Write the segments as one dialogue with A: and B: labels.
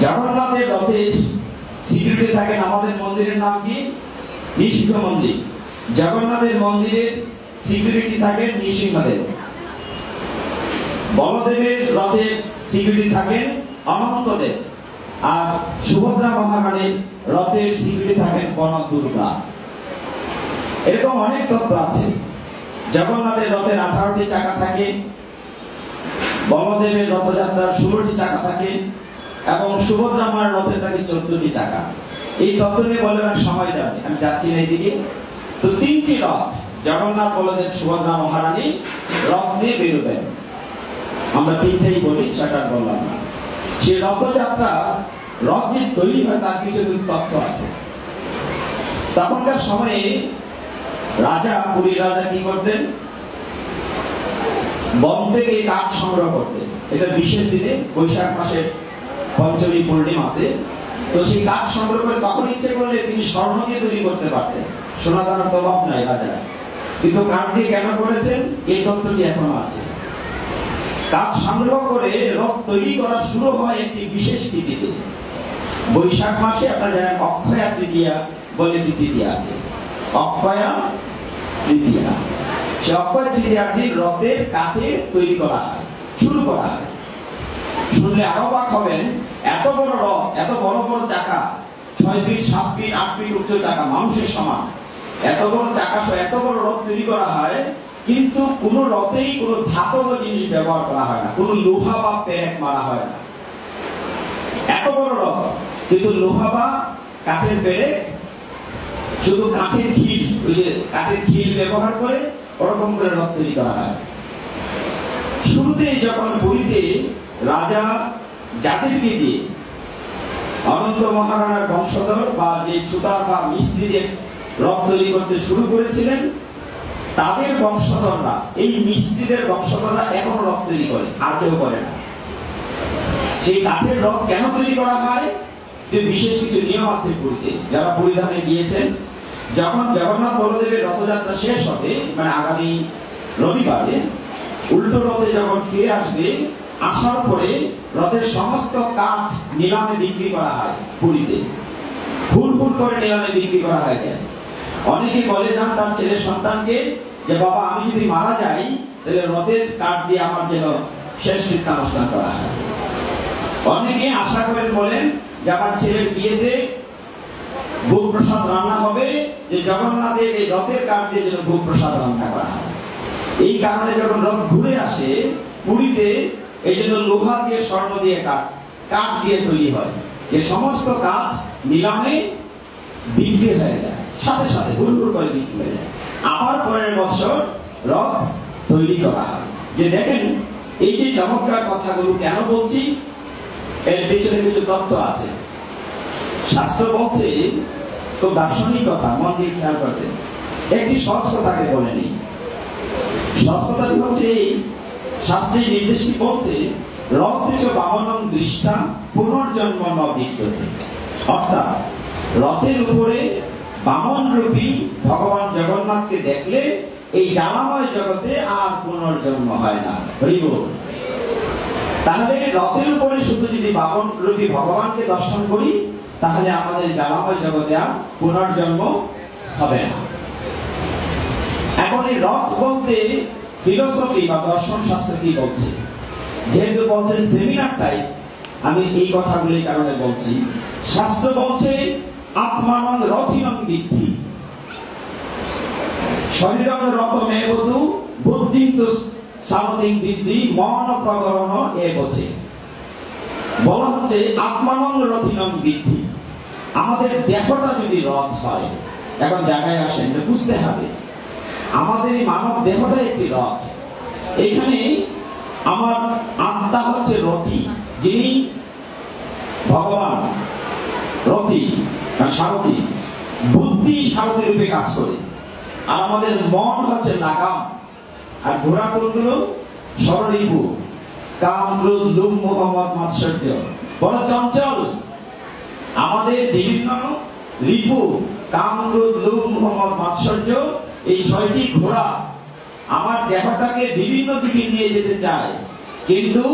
A: জগন্নাথের রথের সিকিউরিটি থাকেন আমাদের মন্দিরের নাম কি? নৃসিংহ মন্দির। জগন্নাথের মন্দিরের সিকিউরিটি থাকেন নৃসিংহদেব। বলদেবের রথের সিকিউরিটি থাকেন অনন্তদেব। আর সুভদ্রা মহারানীর রথের সিকিউরিটি থাকেন কনক দুর্গা। এরকম অনেক তত্ত্ব আছে। জগন্নাথের রথের 18টি চাকা থাকে, বলদেবের রথযাত্রার 16টি চাকা থাকে এবং সুভদ্রা মার রথের থাকে 14টি চাকা। এই তত্ত্ব নিয়ে বলে অনেক সময় যাবে, আমি যাচ্ছি না এইদিকে। তো 3টি রথ জগন্নাথ, বলদেব, সুভদ্রা মহারানী রথ নিয়ে বেরোবেন। আমরা 3টাই বলি, 6টা বললাম না। সেই রথযাত্রা রথ যে তৈরি হয় তার কিছু তত্ত্ব আছে। তখনকার সময়ে রাজা, পুরীর রাজা কি করতেন? বন থেকে কাঠ সংগ্রহ করতেন। এটা বিশেষ দিনে বৈশাখ মাসের পঞ্চমী পূর্ণিমাতে। তো সেই কাঠ সংগ্রহ করে তখন ইচ্ছে করলে তিনি স্বর্ণ দিয়ে তৈরি করতে পারতেন, সোনা দানার তো অভাব নাই রাজারা। কিন্তু কাঠ দিয়ে কেন করেছেন এই তত্ত্বটি এখনো আছে। কাঠ সংগ্রহ করে রথ তৈরি করা শুরু হয় একটি বিশেষ তিথিতে। বৈশাখ মাসে আপনারা জানেন অক্ষয়া তৃতীয়া বলে তিথি আছে। অক্ষয়া তৃতীয়া, সে অক্ষয় তৃতীয়ার দিন রথের কাঠে তৈরি করা হয়, শুরু করা হয়। শুনলে আরো অবাক হবেন, এত বড় রথ, এত বড় বড় চাকা, 6 ফিট 7 ফিট 8 ফিট উচ্চ চাকা, মানুষের সমান, এত বড় চাকা সহ এত বড় রথ তৈরি করা হয়। কিন্তু কোন রথেই কোন ধাতব জিনিস ব্যবহার করা হয় না, কোন লোহা বা পেরেক মারা হয় না। এত বড় রথ কিন্তু লোহা বা কাঠের পেরেক, শুধু কাঠের খিল, ওই যে কাঠের খিল ব্যবহার করে ওরকম করে রথ তৈরি করা হয়। শুরুতে যখন পুরীতে রাজা যাদেরকে দিয়ে অনন্ত মহারানার বংশধর বা যে সুতার বা মিস্ত্রিদের রথ তৈরি করতে শুরু করেছিলেন, তাদের বংশধররা, এই মিস্ত্রিদের বংশধররা এখনো রথ তৈরি করে, আর কেউ করে না। সেই কাঠের রথ কেন তৈরি করা হয়? যে বিশেষ কিছু নিয়ম আছে পুরীতে। যারা পুরীধামে গিয়েছেন, যখন জগন্নাথ বলদেবের রথযাত্রা শেষ হবে, মানে আগামী রবিবারে উল্টো রথে যখন ফিরে আসবে, আসার পরে রথের সমস্ত কাঠ নিলামে বিক্রি করা হয় পুরীতে। ফুল ফুল করে নিলামে বিক্রি করা হয়। অনেকে বলে যান তার ছেলে সন্তানকে যে বাবা আমি যদি মারা যাই তাহলে রথের কাঠ দিয়ে আমার যেন শেষ কৃত্যানুষ্ঠান করা হয়। অনেকে আশা করেন, বলেন যে আমার ছেলের বিয়েতে ভোগ প্রসাদ রান্না হবে, যে জগন্নাথের এই রথের কাঠ দিয়ে যেন ভোগ প্রসাদ রান্না করা হয়। এই কারণে যখন রথ ঘুরে আসে পুরীতে, এই জন্য লোহা দিয়ে, স্বর্ণ দিয়ে, কাঠ দিয়ে তৈরি হয়। এই সমস্ত কাঠ নিলামে বিক্রি হয়ে যায়, সাথে সাথে হুড় করে বিক্রি হয়ে যায়। আবার পরের বছর রথ তৈরি করা হয়। যে দেখেন এই যে চমৎকার কথাগুলো কেন বলছি, এর পেছনে কিছু তত্ত্ব আছে। শাস্ত্র বলছে, তো দার্শনিক কথা, মন দিয়ে খেয়াল করবেন। একটি সহজ কথাকে বলেনি। সহজ কথাটি হচ্ছে এই, শাস্ত্রের নির্দেশটি বলছে রথ হচ্ছে বামনং দৃষ্টা পুনর্জন্ম ন বিদ্যতে। অর্থাৎ রথের উপরে বামন রূপী ভগবান জগন্নাথকে দেখলে এই জ্বালাময় জগতে আর পুনর্জন্ম হয় না। তাহলে রথের উপরে শুধু যদি বামন রূপী ভগবানকে দর্শন করি, তাহলে আমাদের জ্বালাময় জগতে আর পুনর্জন্ম হবে না। এখন এই রথ বলতে ফিলোসফি বা দর্শন শাস্ত্র কি বলছে? যেহেতু বলছেন সেমিনার টাইপ, আমি এই কথাগুলি কারণে বলছি। শাস্ত্র বলছে আত্মানং রথিনং বিদ্ধি, শরীরং রথমেবতু বুদ্ধিন্তু সামতিং বিদ্ধি মন প্রগরণ এ বলছে। বলা হচ্ছে আত্মানং রথিনং বিদ্ধি, আমাদের দেহটা যদি রথ হয়। এখন জায়গায় আসেন, বুঝতে হবে আমাদের এই মানব দেহটা একটি রথ। এখানে আমার আত্মা হচ্ছে রথী, যিনি ভগবান রথী সারথী, বুদ্ধি সারথী রূপে কাজ করে। আর আমাদের মন হচ্ছে লাগাম, আর ঘোড়া কোনগুলো? ষড়রিপু, কাম, ক্রোধ, লোভ, মোহ, মদ, মাৎসর্য, বড় চঞ্চল। আমাদের বিভিন্ন রিপু, কাম, ক্রোধ, লোভ, মোহ, মদ, মাৎসর্য, এই 6টি ঘোড়া আমার দেহটাকে বিভিন্ন দিকে নিয়ে যেতে চায়, কিন্তু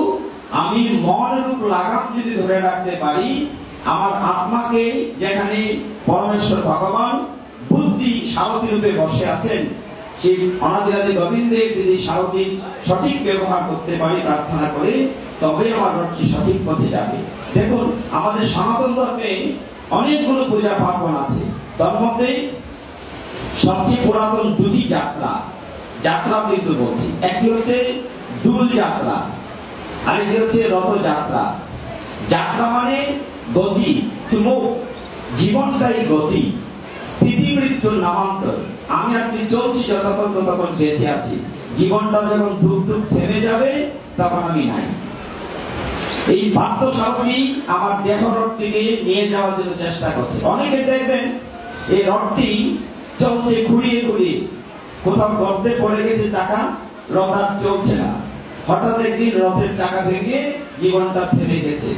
A: আমি মনরূপ লাগাম যদি ধরে রাখতে পারি, আমার আত্মাকে যেখানে পরমেশ্বর ভগবান বুদ্ধি সারথী রূপে বসে আছেন, সেই অনাদিরাদি গোবিন্দের যদি সারথী সঠিক ব্যবহার করতে পারি প্রার্থনা করে, তবে আমার রথটি সঠিক পথে যাবে। দেখুন, আমাদের সনাতন ধর্মে অনেকগুলো পূজা পার্বণ আছে। তার মধ্যে সবচেয়ে পুরাতন দুটি যাত্রা কিন্তু বলছি। একটি হচ্ছে দোল যাত্রা, আরেকটি হচ্ছে রথযাত্রা। যাত্রা মানে গতি, চুমুক, জীবনটাই গতি, স্থিতি মৃত্যুর নামান্তর। আমি আপনি চলছি যতক্ষণ ততক্ষণ বেঁচে আছি, জীবনটা যখন ধুক ধুক থেমে যাবে তখন আমি নাই। এই পার্থসারথী আমার দেহ রথটিকে নিয়ে যাওয়ার জন্য চেষ্টা করছে। অনেকে দেখবেন এই রথটি চলছে ঘুরিয়ে ঘুরিয়ে, কোথাও গর্তে পড়ে গেছে চাকা, রথ আর চলছে না। হঠাৎ একদিন রথের চাকা ভেঙে জীবনটা থেমে গেছে।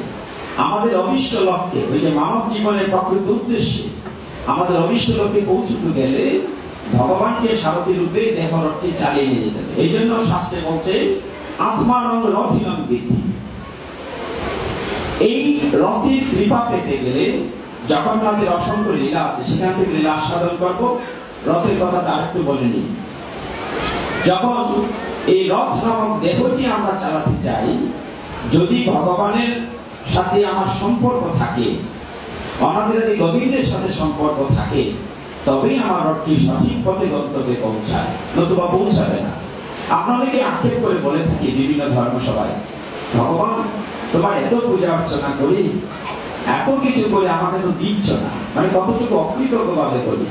A: আমাদের অভিষ্ট লক্ষ্যে, ওই যে মানব জীবনের প্রকৃত উদ্দেশ্যে, আমাদের অভিষ্ট লক্ষ্যে পৌঁছতে গেলে ভগবানকে সারথী রূপে দেহ রথটি চালিয়ে নিয়ে যেতে হবে। এই জন্য শাস্ত্রে বলছে আত্মানং রথিনং বিদ্ধি। এই রথের কৃপা পেতে গেলে জগন্নাথের অসংখ্য লীলা আছে, সেখান থেকে লীলা আস্বাদন করবো। রথের কথাটা আরেকটু বলে নিই। যখন এই রথ নামক দেহটি আমরা চালাতে চাই, যদি ভগবানের সাথে আমার সম্পর্ক থাকে, অনাদিরাদি গোবিন্দের সাথে সম্পর্ক থাকে, তবেই আমার রথটি সঠিক পথে গন্তব্যে পৌঁছায়, নতুবা পৌঁছাবে না। আপনাদেরকে আক্ষেপ করে বলে থাকি বিভিন্ন ধর্মসভায়, ভগবান তোমার এত পূজা অর্চনা করি, এত কিছু করে আমাকে তো দিচ্ছ না, মানে কতটুকু অকৃতজ্ঞ ভাবে করি।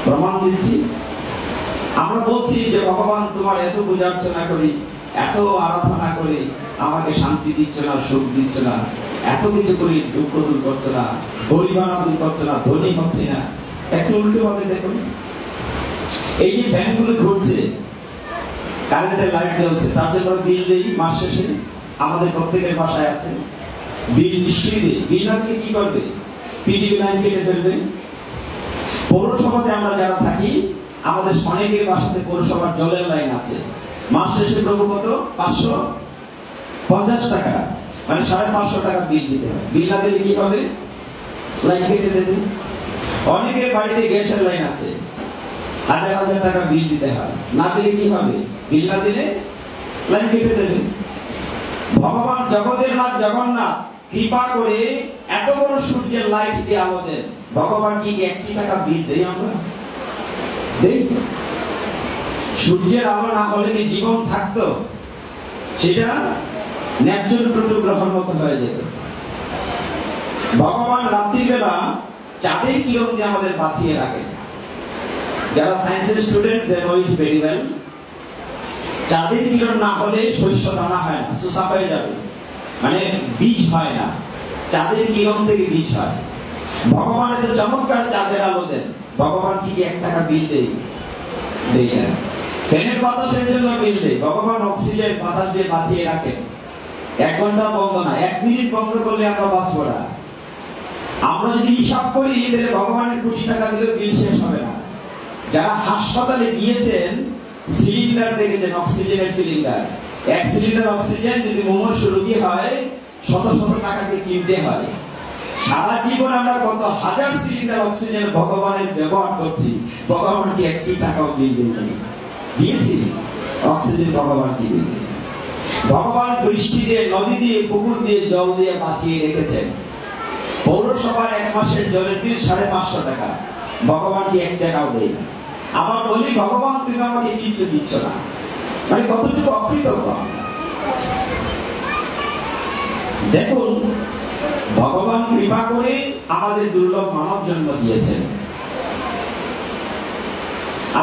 A: প্রমাণ দিচ্ছি। আমরা বলছি যে ভগবান তোমার এত পূজা অর্চনা করি, এত আরাধনা করি, আমাকে শান্তি দিচ্ছ না, সুখ দিচ্ছ না, এত কিছু করি, দুঃখ দূর করছো না, গরিবানা দূর করছো না, ধনী হচ্ছে না। একটু উল্টো ভাবে দেখুন, এই যে ফ্যানগুলো ঘুরছে, কারেন্টের লাইট জ্বলছে, তার জন্য বিল দেই মাস শেষে। আমাদের প্রত্যেকের বাসায় আছে বিল, নিশ্চয়ই দেয়। বিল না দিয়ে কি করবে? পিডিবি লাইন কেটে ফেলবে। পৌরসভাতে আমরা যারা থাকি, আমাদের অনেকের বাসাতে পৌরসভার জলের লাইন আছে। মাস শেষে প্রভু কত? 550 টাকা, মানে 550 টাকা বিল দিতে হয়। বিল না দিলে কি হবে? লাইন কেটে দেবে। অনেকের বাড়িতে গ্যাসের লাইন আছে, হাজার হাজার টাকা বিল দিতে হয়। না দিলে কি হবে? বিল না দিলে লাইন কেটে দেবে। ভগবান জগতের নাথ জগন্নাথ কৃপা করে এত বড় সূর্যের লাইট দিয়ে আমাদের, ভগবান কি 1 টাকা বিল দেই? আমরা দেই? সূর্যের আলো না হলে কি জীবন থাকতো? সেটা ন্যায্য টুকরো গ্রহণ মতো হয়ে যেত। ভগবান রাত্রিবেলা চাঁদের কিরণ দিয়ে আমাদের বাঁচিয়ে রাখে। যারা সায়েন্সের student, they know it very well. চাঁদের কিরণ না হলে শস্য দানা হয় না, সুসা হয়ে যাবে, মানে বীজ হয় না। চাঁদের কিরণ থেকে বীজ হয়। ভগবান এত চমৎকার চাঁদের আলো দেন, ভগবান কি 1 টাকা বিল দেয়? দেয় না। ফ্যানের বাতাসের জন্য বিল দেয়। ভগবান অক্সিজেন বাতাস দিয়ে বাঁচিয়ে রাখেন। 1 ঘন্টা বন্ধ না, 1 মিনিট বন্ধ করলে আমরা বাঁচবো না। আমরা যদি হিসাব করি, তাহলে ভগবানের কোটি টাকা দিলেও বিল শেষ হবে না। যারা হাসপাতালে গিয়েছেন, সিলিন্ডার দেখেছেন, অক্সিজেনের সিলিন্ডার। 1 সিলিন্ডার অক্সিজেন যদি মুমূর্ষু রোগী হয়, শত শত টাকা দিয়ে কিনতে হয়। সারা জীবন আমরা কত হাজার সিলিন্ডার অক্সিজেন ভগবানের ব্যবহার করছি, ভগবান কি 1 টাকাও বিল দিয়েছি? অক্সিজেন ভগবান কি দিল? ভগবান বৃষ্টি দিয়ে, নদী দিয়ে, পুকুর দিয়ে, জল দিয়ে বাঁচিয়ে রেখেছেন। পৌরসভার 1 মাসের জলের বিল 550 টাকা, ভগবান কি 1 টাকাও দেয় না। আবার বলি, ভগবান তুমি আমাকে দিচ্ছ না, মানে কতটুকু অকৃতজ্ঞ। দেখুন, ভগবান কৃপা করে আমাদের দুর্লভ মানব জন্ম দিয়েছেন।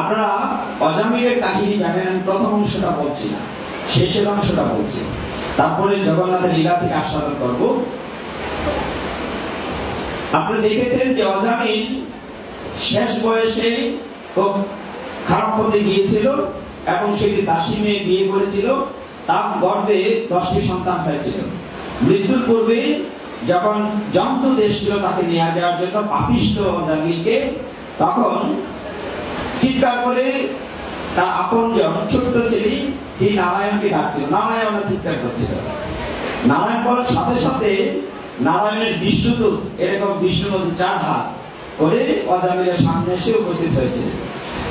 A: আপনারা অজামিলের কাহিনী জানেন, আমি প্রথম অংশটা বলছি না, শেষের অংশটা বলছি, তারপরে জগন্নাথের লীলা থেকে আস্বাদন করব। আপনি দেখেছেন যে অজামিল শেষ বয়সে খুব খারাপ পথে গিয়েছিল এবং সেটি দাসী মেয়ে বিয়ে করেছিল। তার গর্ভে 10টি সন্তান হয়েছিল। মৃত্যুর পূর্বে যখন জন্তু দেশ ছিল তাকে নিয়ে যাওয়ার জন্য পাপিষ্ঠ অজামিলকে, তখন চিৎকার করে তার আপনজন ছোট্ট ছেলে, তিনি নারায়ণকে ডাকছিল, নারায়ণ চিৎকার করছিল। নারায়ণ বলার সাথে সাথে নারায়ণের বিষ্ণুদূত এরকম বিষ্ণু নদী 4 হাত করে অজামিলের সামনে এসে উপস্থিত হয়েছে।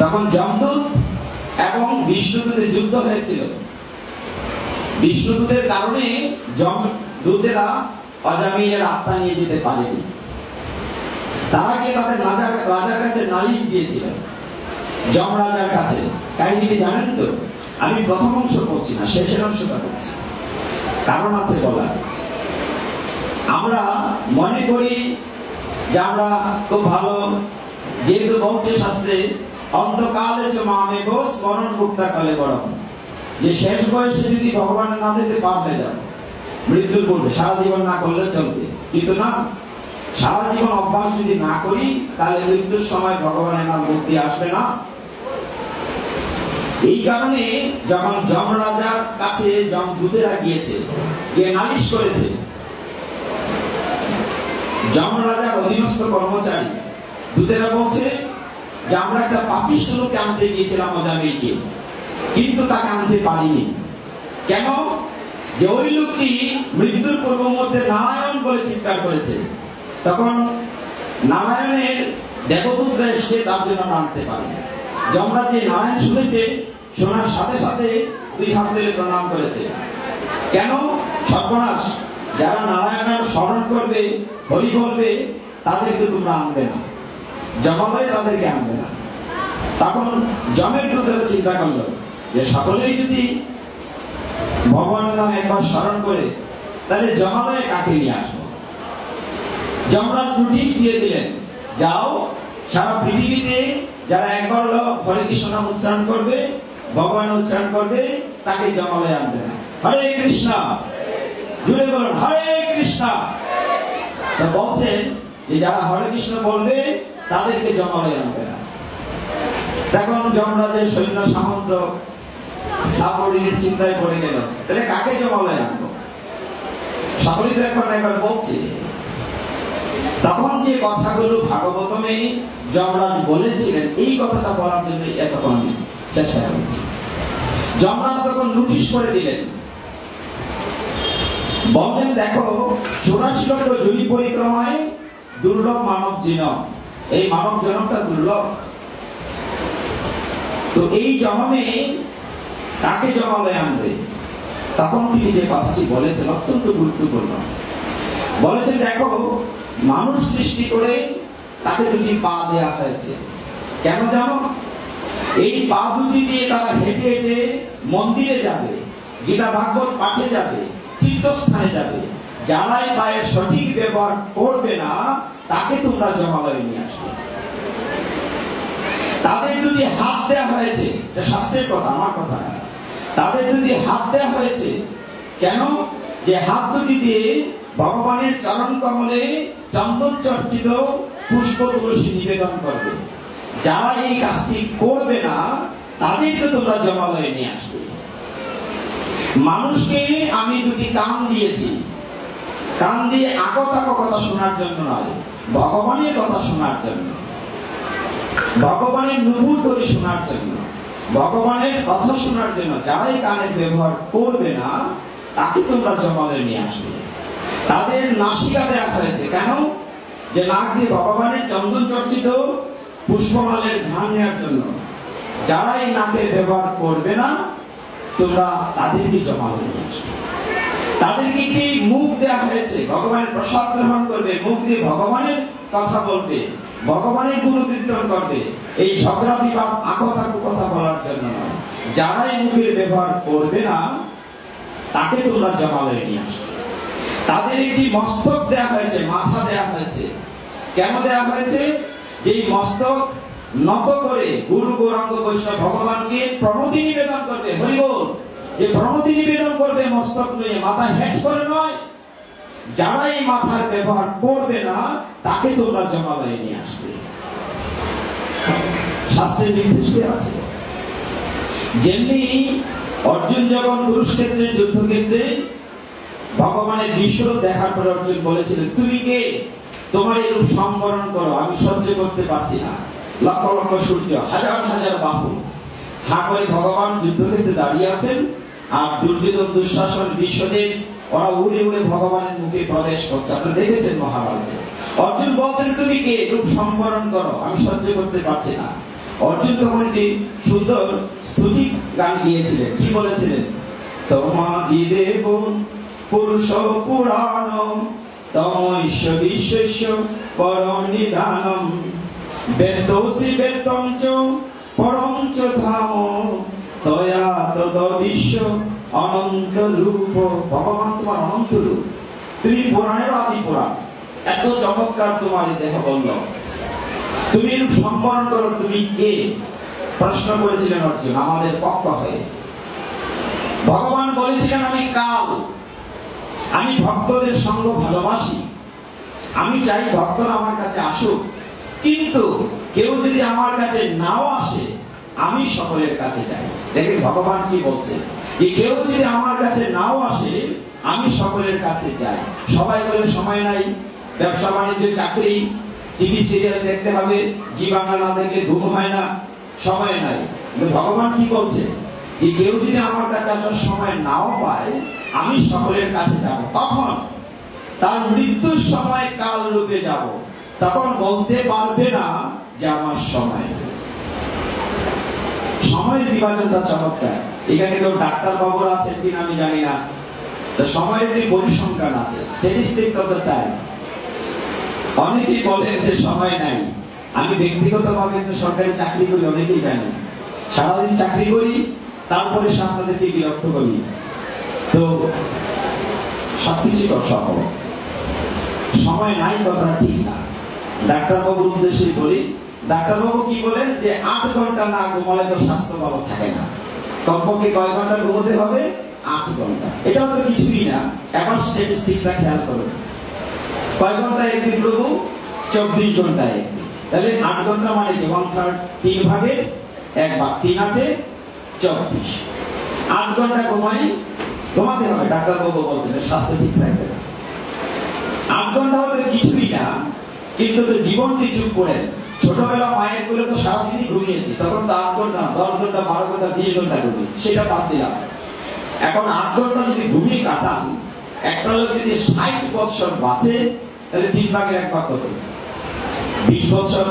A: তখন যমদূত এবং বিষ্ণুদূতের যুদ্ধ হয়েছিল। বিষ্ণুদূতের কারণে যমদূতেরা অজামিলের আত্মা নিয়ে যেতে পারেনি। তারা গিয়ে তাদের রাজার কাছে নালিশ দিয়েছিল, যমরাজার কাছে। কাহিনীটি জানেন তো? আমি প্রথম অংশ বলছি না, শেষের অংশটা বলছি, কারণ আছে বলার। আমরা মনে করি যে আমরা খুব ভালো, যেহেতু বলছে শাস্ত্রে অন্তকালে চ মামে গোস মরণ মুক্তা কালে বড়, যে শেষ বয়সে যদি ভগবানের নাম নিতে পার হয়ে যাবে, মৃত্যুর পূর্বে সারা জীবন না করলে চলবে। কিন্তু না, সারা জীবন অভ্যাস যদি না করি তাহলে মৃত্যুর সময় ভগবানের নাম মুক্তি আসবে না। এই কারণে যখন যমরাজার কাছে যমদূতেরা গিয়েছে, গিয়ে নালিশ করেছে, যমরাজার অধীনস্থ কর্মচারী দূতেরা বলছে যে আমরা একটা পাপিষ্ঠ লোককে আনতে গিয়েছিলাম অজামিলকে, কিন্তু তাকে আনতে পারিনি। কেন? যে ওই লোকটি মৃত্যুর পূর্ব মুহূর্তে নারায়ণ বলে চিৎকার করেছে। তখন নারায়ণের দেবদূতরা এসে তার জন্য আনতে পারে। যমরাজ যে নারায়ণ শুনেছে, শোনার সাথে সাথে 2 হাত ধরে প্রণাম করেছে। কেন? সর্বনাশ, যারা নারায়ণের স্মরণ করবে, হরি বলবে, তাদেরকে তোমরা আনবে না, জমালয় তাদেরকে আনবে না। তখন যমের দূতেরা চিন্তা করলো যে সকলেই যদি ভগবানের নাম একবার স্মরণ করে, তাহলে জমালয়ে কাকে নিয়ে আসবো? যমরাজ নোটিশ দিয়ে দিলেন, যাও সারা পৃথিবীতে যারা একবার হরে কৃষ্ণ নাম উচ্চারণ করবে, ভগবান উচ্চারণ করবে, তাকে জমালয়ে আনবে না। হরে কৃষ্ণ, জুড়ে বলুন হরে কৃষ্ণ। বলছেন যে যারা হরে কৃষ্ণ বলবে তাদেরকে জমালয়ে আনবে না। তখন যমরাজের সৈন্য সামন্ত সাবরিনের চিন্তায় পড়ে গেল, তাহলে কাকে জমালয়ে আনবো? সকলেই তো একবার বলছে। তখন যে কথাগুলো ভাগবতমে যমরাজ বলেছিলেন, এই কথাটা বলার জন্য এতক্ষণ চেষ্টা করেছি। যমরাজ তখন নোটিশ করে দিলেন, বললেন দেখো 84 লক্ষ যোনি পরিক্রমায় দুর্লভ মানব জীবন, এই মানব জন্মটা দুর্লভ। তো এই জন্মে কাকে জমালয়ে আনবে? তখন তিনি যে কথাটি বলেছেন অত্যন্ত গুরুত্বপূর্ণ। বলেছেন দেখো, মানুষ সৃষ্টি করে তাকে 2টি পা দেয়া হয়েছে। কেন জানো? এই পা 2টি দিয়ে তারা হেঁটে হেঁটে মন্দিরে যাবে, গীতা ভাগবত পাঠে যাবে, তীর্থস্থানে যাবে। যারাই পায়ের সঠিক ব্যবহার করবে না, তাকে তোমরা জমালয়ে নিয়ে আসবে। তাদের 2টি হাত দেয়া হয়েছে, এটা শাস্ত্রের কথা, আমার কথা না। তাদের 2টি হাত দেয়া হয়েছে। কেন? যে হাত 2টি দিয়ে ভগবানের চরণ কমলে চন্দন চর্চিত পুষ্প তুলসী নিবেদন করবে। যারা এই কাজটি করবে না, তাদেরকে তোমরা জমালয়ে নিয়ে আসবে। মানুষকে আমি 2টি কান দিয়েছি, কান দিয়ে আকতাক কথা শোনার জন্য নয়, ভগবানের কথা শোনার জন্য, ভগবানের নুপুর করে শোনার জন্য, ভগবানের কথা শোনার জন্য। যারাই কানের ব্যবহার করবে না, তাকে তোমরা জমালয়ে নিয়ে আসবে। তাদের নাসিকা দেয়া হয়েছে। কেন? যে নাক দিয়ে ভগবানের চন্দন চর্চিত পুষ্পমালের ঘ্রাণ নেওয়ার জন্য। যারা এই নাকের ব্যবহার করবে না, তোমরা তাদেরকে জমালয়ে নিয়ে আসবে। তাদেরকে কি মুখ দেয়া হয়েছে, ভগবানের প্রসাদ গ্রহণ করবে, মুখ দিয়ে ভগবানের কথা বলবে, ভগবানের গুণ কীর্তন করবে। এই ঝগড়া বিবাদ আকতাকু কথা বলার জন্য নয়। যারা এই মুখের ব্যবহার করবে না, তাকে তোমরা জমালয়ে নিয়ে আসবে। তাদের একটি মস্তক দেয়া হয়েছে, মাথা দেয়া হয়েছে। কেন দেয়া হয়েছে? যে মস্তক নত করে গুরু গৌরাঙ্গ বৈষ্ণব ভগবানকে প্রণতি নিবেদন করবে। হরি বল, যে প্রণতি নিবেদন করবে মস্তক নিয়ে, মাথা হেট করে নয়। যারা এই মাথার ব্যবহার করবে না, তাকে তোমরা জমালয়ে নিয়ে আসবে। শাস্ত্রের নির্দেশ আছে। যেমনি অর্জুন যখন কুরুক্ষেত্রের যুদ্ধক্ষেত্রে ভগবানের বিশ্বরূপ দেখার পরে অর্জুন বলেছিলেন, তুমি কে? তোমার এই রূপ সংবরণ করো, আমি সহ্য করতে পারছি না। লক্ষ লক্ষ সূর্য, হাজার হাজার বাহু। হা করে ভগবান যুদ্ধক্ষেত্রে দাঁড়িয়ে আছেন, আর দুর্যোধন, দুঃশাসন, বিশ্বদেব ওরা উড়ে উড়ে ভগবানের মুখে প্রবেশ করছে। আপনারা দেখেছেন মহাভারতে। অর্জুন বলছেন তুমি কে, রূপ সম্বরণ করো, আমি সহ্য করতে পারছি না। অর্জুন তখন একটি সুন্দর স্তুতি গান গিয়েছিলেন। কি বলেছিলেন? তোমাদিদেব পুরুষ পুরাণ তমৈশ্য বিশ্বস্য পরম নিধানম বেদোসি বেদঞ্চ পরম চ ধাম তয়া তদ বিশ্ব অনন্ত রূপ। ভগবান তোমার অনন্ত রূপ, তুমি পুরাণের আদি পুরাণ, এত চমৎকার তোমার দেহ বলল, তুমি রূপ সম্বরণ করো, তুমি কে? প্রশ্ন করেছিলেন অর্জুন আমাদের পক্ষ হয়ে। ভগবান বলেছিলেন আমি কাল, আমি ভক্তদের সঙ্গ ভালোবাসি, আমি চাই ভক্তরা আমার কাছে আসুক, কিন্তু কেউ যদি আমার কাছে নাও আসে আমি সকলের কাছে যাই। দেখেন ভগবান কি বলছে, যে কেউ যদি আমার কাছে নাও আসে আমি সকলের কাছে যাই। সবাই বলে সময় নাই, ব্যবসা বাণিজ্য, চাকরি, টিভি সিরিয়াল দেখতে হবে, জি বাংলা না দেখলে ঘুম হয় না, সময় নাই। কিন্তু ভগবান কি বলছে, যে কেউ যদি আমার কাছে আসার সময় নাও পায় আমি সকলের কাছে যাব। তখন তার মৃত্যুর সময় কাল রূপে যাব, তখন বলতে পারবে না যে আমার সময়। সময়ের বিভাজনটা চমৎকার। এখানে কেউ ডাক্তার বাবুরা আছেন কিনা আমি জানি না, সময়ের একটি পরিসংখ্যান আছে, স্ট্যাটিস্টিক অফ দ্য টাইম। অনেকেই বলেন যে সময় নাই। আমি ব্যক্তিগতভাবে তো সরকারি চাকরি করি, অনেকেই জানেন সারাদিন চাকরি করি, তারপরে আপনাদেরকে বিরক্ত করি, তো সবকিছু সম্ভব। সময় নাই কথাটা ঠিক না। ডাক্তারবাবুর উদ্দেশ্যে বলি, ডাক্তারবাবু কি বলেন যে 8 ঘন্টা না ঘুমালে তো স্বাস্থ্য ভালো থাকে না। কমপক্ষে কয় ঘন্টা ঘুমোতে হবে? 8 ঘন্টা। এটাও তো কিছুই না। এখন স্ট্যাটিস্টিকটা খেয়াল করুন, কয় ঘন্টা একদিন প্রভু? 24 ঘন্টা একদিন। তাহলে 8 ঘন্টা মানে কি 1/3, 3 ভাগের 1 ভাগ, 3 8 24। 8 ঘন্টা ঘুমাতে হবে। ডাক্তারবাবু বলছেন স্বাস্থ্য ঠিক থাকবে না। 8 ঘন্টা হলে কিছুই না, কিন্তু তো জীবনকে চুপ করে। ছোটবেলা মায়ের কোলে তো সারাদিনই ঘুমিয়েছি, তখন তো 8 ঘন্টা, 10 ঘন্টা, 12 ঘন্টা, 20 ঘন্টা ঘুমিয়েছি, সেটা বাদ দিলাম। এখন 8 ঘন্টা যদি ঘুমিয়ে কাটান, একটা লোক যদি 60 বছর বাঁচে তাহলে 3 ভাগের 1 ভাগ কত? 20 বছর।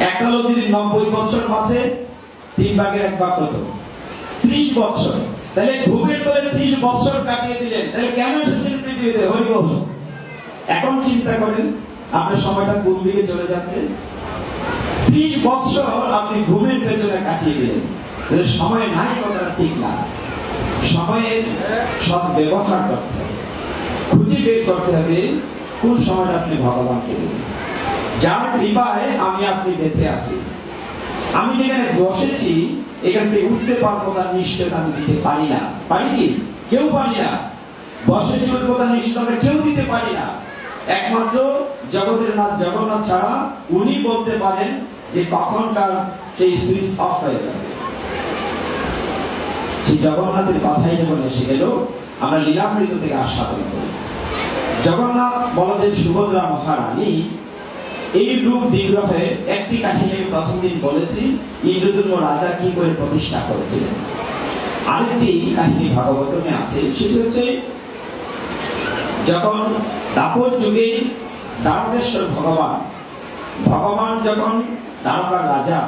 A: একটা লোক যদি 90 বছর বাঁচে 3 ভাগের 1 ভাগ কত? 30 বছর। তাহলে ঘুমের তলে 30 বছর কাটিয়ে দিলেন, তাহলে কেন এসেছেন পৃথিবীতে? হরিবল। এখন চিন্তা করেন আপনার সময়টা কোন দিকে চলে যাচ্ছে। 30 বছর আপনি ঘুমের পেছনে কাটিয়ে দিলেন, তাহলে সময় নাই কথাটা ঠিক না। সময়ের সৎ ব্যবহার করতে হবে, খুঁজে বের করতে হবে কোন সময়টা আপনি ভগবানকে দেবেন। যার কৃপায় আমি আপনি বেঁচে আছি। আমি যেখানে বসেছি এখান থেকে উঠতে পারবো তার নিশ্চয়তা আমি দিতে পারি না। পারি কি? কেউ পারি না। বসে চলবো তার নিশ্চয়তা কেউ দিতে পারি না। একমাত্র জগতের নাথ জগন্নাথ ছাড়া উনি বলতে পারেন যে কখনকার সেই সুইচ অফ হয়ে যাবে। সেই জগন্নাথের কথাই যখন এসে গেল, আমরা লীলামৃত থেকে আস্বাদন করি। জগন্নাথ বলদেব সুভদ্রা মহারানী এই রূপ বিগ্রহে একটি কাহিনী আমি প্রথম দিন বলেছি, ইন্দ্রদুম্ন রাজা কি করে প্রতিষ্ঠা করেছিলেন। আরেকটি কাহিনী ভাগবতমে আছে, সেটি হচ্ছে যখন দাপর যুগে দ্বারকেশ্বর ভগবান যখন দ্বারকার রাজা,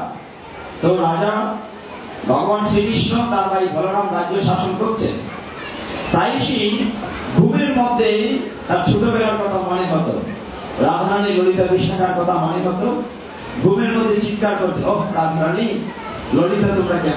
A: তো রাজা ভগবান শ্রীকৃষ্ণ তার ভাই বলরাম রাজ্য শাসন করছেন। প্রায়শই ঘুমের মধ্যে তার ছোটবেলার কথা মনে হতো, রাধারানী ললিতা বিশাখার কথা মনে হতো। ঘুমের মধ্যে চিৎকার করতে, ও রাধারানী ললিতা তোমরা কেমন